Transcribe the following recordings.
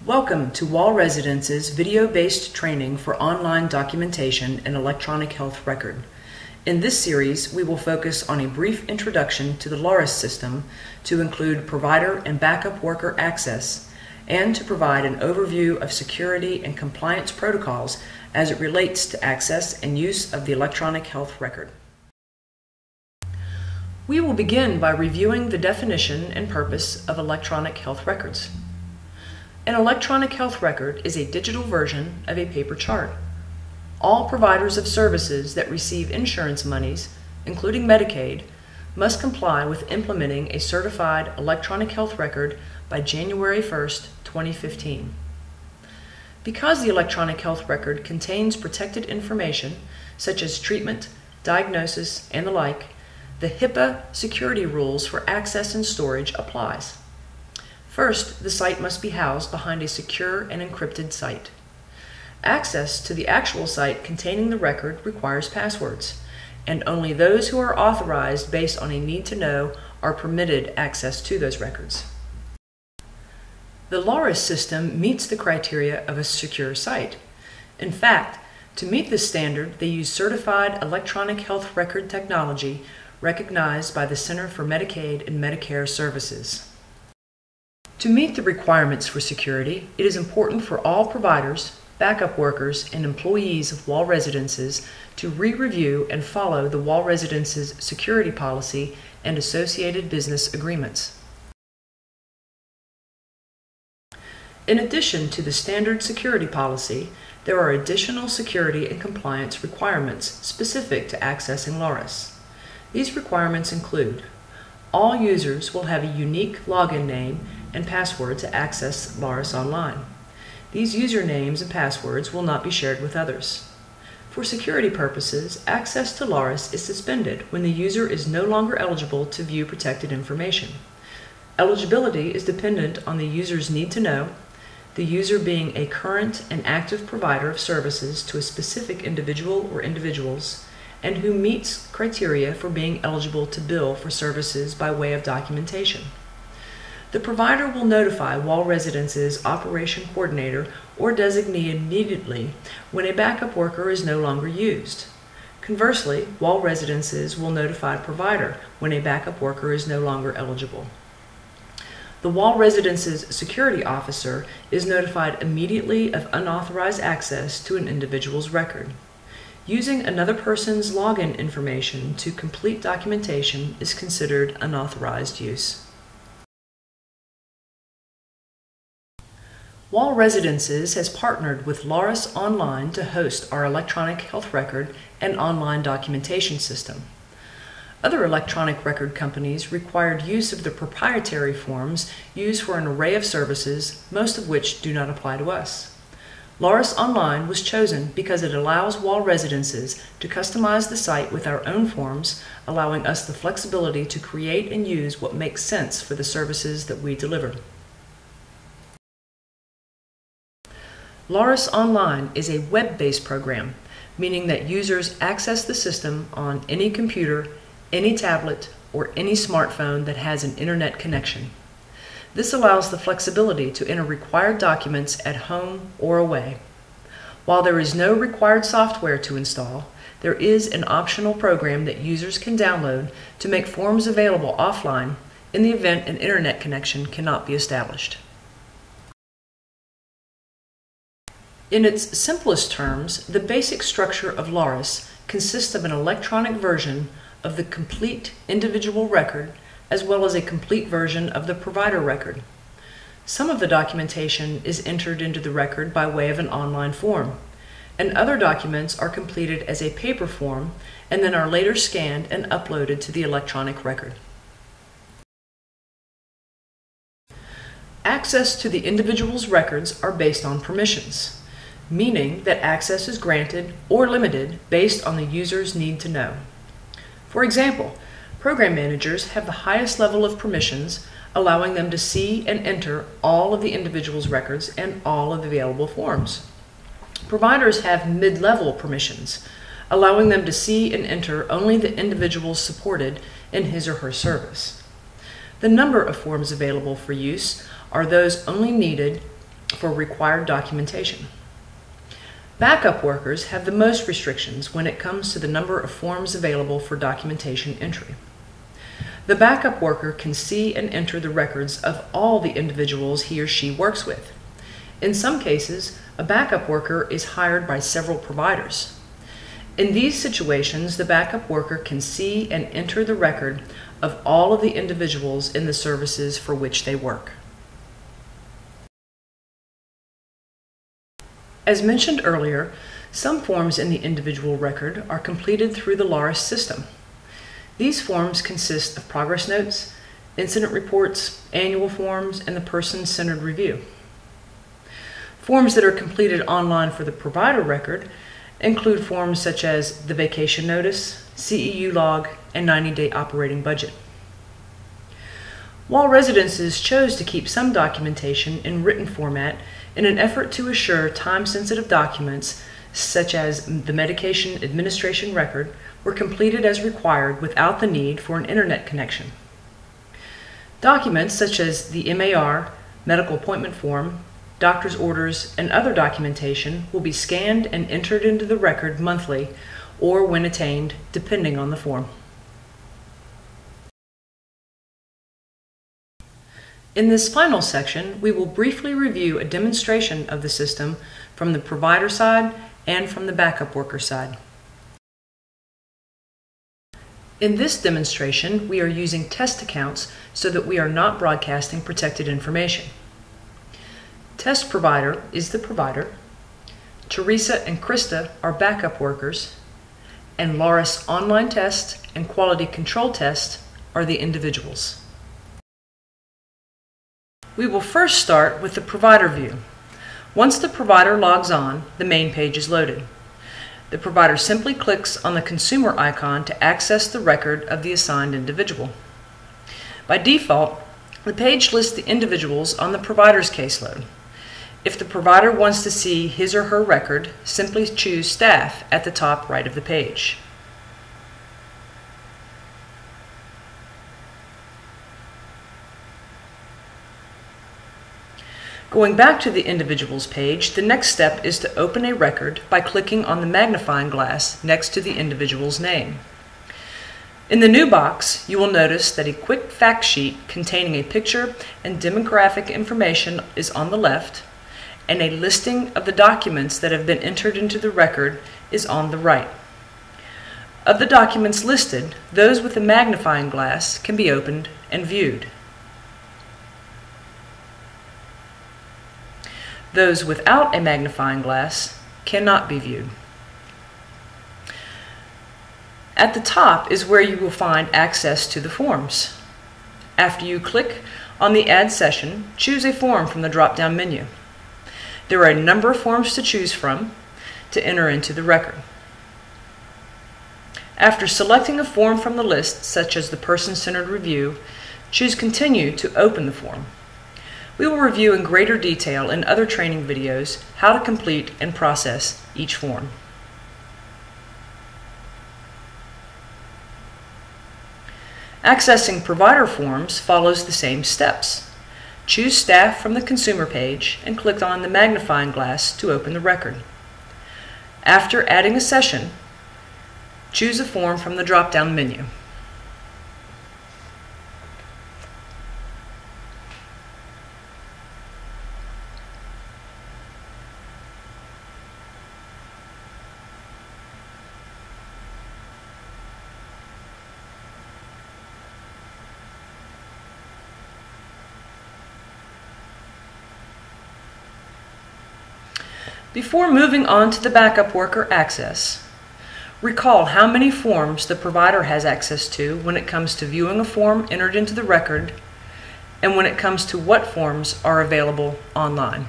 Welcome to Wall Residence's video-based training for online documentation and electronic health record. In this series, we will focus on a brief introduction to the LARIS system to include provider and backup worker access, and to provide an overview of security and compliance protocols as it relates to access and use of the electronic health record. We will begin by reviewing the definition and purpose of electronic health records. An electronic health record is a digital version of a paper chart. All providers of services that receive insurance monies, including Medicaid, must comply with implementing a certified electronic health record by January 1st, 2015. Because the electronic health record contains protected information, such as treatment, diagnosis, and the like, the HIPAA security rules for access and storage applies. First, the site must be housed behind a secure and encrypted site. Access to the actual site containing the record requires passwords, and only those who are authorized based on a need to know are permitted access to those records. The LARIS system meets the criteria of a secure site. In fact, to meet this standard, they use certified electronic health record technology recognized by the Center for Medicaid and Medicare Services. To meet the requirements for security, it is important for all providers, backup workers, and employees of Wall Residences to re-review and follow the Wall Residences security policy and associated business agreements. In addition to the standard security policy, there are additional security and compliance requirements specific to accessing LARIS. These requirements include: all users will have a unique login name and password to access LARIS online. These usernames and passwords will not be shared with others. For security purposes, access to LARIS is suspended when the user is no longer eligible to view protected information. Eligibility is dependent on the user's need to know, the user being a current and active provider of services to a specific individual or individuals, and who meets criteria for being eligible to bill for services by way of documentation. The provider will notify Wall Residence's operation coordinator or designee immediately when a backup worker is no longer used. Conversely, Wall Residences will notify a provider when a backup worker is no longer eligible. The Wall Residence's security officer is notified immediately of unauthorized access to an individual's record. Using another person's login information to complete documentation is considered unauthorized use. Wall Residences has partnered with LARIS Online to host our electronic health record and online documentation system. Other electronic record companies required use of the proprietary forms used for an array of services, most of which do not apply to us. LARIS Online was chosen because it allows Wall Residences to customize the site with our own forms, allowing us the flexibility to create and use what makes sense for the services that we deliver. LARIS Online is a web-based program, meaning that users access the system on any computer, any tablet, or any smartphone that has an internet connection. This allows the flexibility to enter required documents at home or away. While there is no required software to install, there is an optional program that users can download to make forms available offline in the event an internet connection cannot be established. In its simplest terms, the basic structure of LARIS consists of an electronic version of the complete individual record as well as a complete version of the provider record. Some of the documentation is entered into the record by way of an online form, and other documents are completed as a paper form and then are later scanned and uploaded to the electronic record. Access to the individual's records are based on permissions, meaning that access is granted or limited based on the user's need to know. For example, program managers have the highest level of permissions, allowing them to see and enter all of the individual's records and all of the available forms. Providers have mid-level permissions, allowing them to see and enter only the individuals supported in his or her service. The number of forms available for use are those only needed for required documentation. Backup workers have the most restrictions when it comes to the number of forms available for documentation entry. The backup worker can see and enter the records of all the individuals he or she works with. In some cases, a backup worker is hired by several providers. In these situations, the backup worker can see and enter the record of all of the individuals in the services for which they work. As mentioned earlier, some forms in the individual record are completed through the LARIS system. These forms consist of progress notes, incident reports, annual forms, and the person-centered review. Forms that are completed online for the provider record include forms such as the vacation notice, CEU log, and 90-day operating budget. While residences chose to keep some documentation in written format in an effort to assure time-sensitive documents such as the medication administration record were completed as required without the need for an internet connection. Documents such as the MAR, medical appointment form, doctor's orders, and other documentation will be scanned and entered into the record monthly or when attained, depending on the form. In this final section, we will briefly review a demonstration of the system from the provider side and from the backup worker side. In this demonstration, we are using test accounts so that we are not broadcasting protected information. Test provider is the provider, Teresa and Krista are backup workers, and LARIS online test and quality control test are the individuals. We will first start with the provider view. Once the provider logs on, the main page is loaded. The provider simply clicks on the consumer icon to access the record of the assigned individual. By default, the page lists the individuals on the provider's caseload. If the provider wants to see his or her record, simply choose Staff at the top right of the page. Going back to the individuals page, the next step is to open a record by clicking on the magnifying glass next to the individual's name. In the new box, you will notice that a quick fact sheet containing a picture and demographic information is on the left, and a listing of the documents that have been entered into the record is on the right. Of the documents listed, those with a magnifying glass can be opened and viewed. Those without a magnifying glass cannot be viewed. At the top is where you will find access to the forms. After you click on the Add Session, choose a form from the drop-down menu. There are a number of forms to choose from to enter into the record. After selecting a form from the list, such as the person-centered review, choose Continue to open the form. We will review in greater detail in other training videos how to complete and process each form. Accessing provider forms follows the same steps. Choose Staff from the consumer page and click on the magnifying glass to open the record. After adding a session, choose a form from the drop-down menu. Before moving on to the backup worker access, recall how many forms the provider has access to when it comes to viewing a form entered into the record and when it comes to what forms are available online.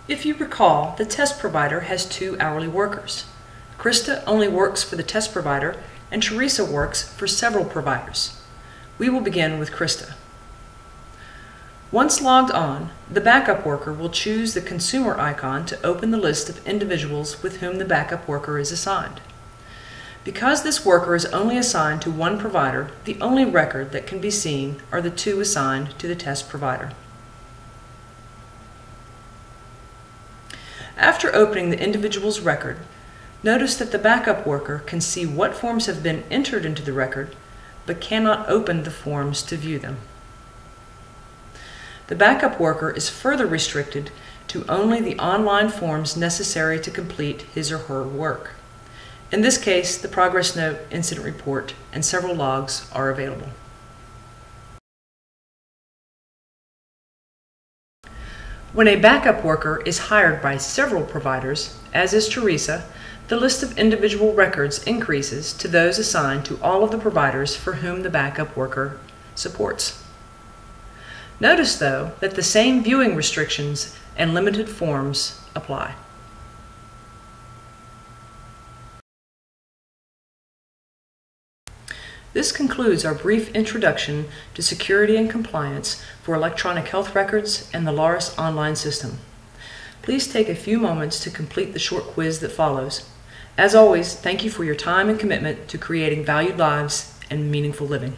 If you recall, the test provider has 2 hourly workers. Krista only works for the test provider, and Teresa works for several providers. We will begin with Krista. Once logged on, the backup worker will choose the consumer icon to open the list of individuals with whom the backup worker is assigned. Because this worker is only assigned to one provider, the only record that can be seen are the two assigned to the test provider. After opening the individual's record, notice that the backup worker can see what forms have been entered into the record, but cannot open the forms to view them. The backup worker is further restricted to only the online forms necessary to complete his or her work. In this case, the progress note, incident report, and several logs are available. When a backup worker is hired by several providers, as is Teresa, the list of individual records increases to those assigned to all of the providers for whom the backup worker supports. Notice, though, that the same viewing restrictions and limited forms apply. This concludes our brief introduction to security and compliance for electronic health records and the LARIS online system. Please take a few moments to complete the short quiz that follows. As always, thank you for your time and commitment to creating valued lives and meaningful living.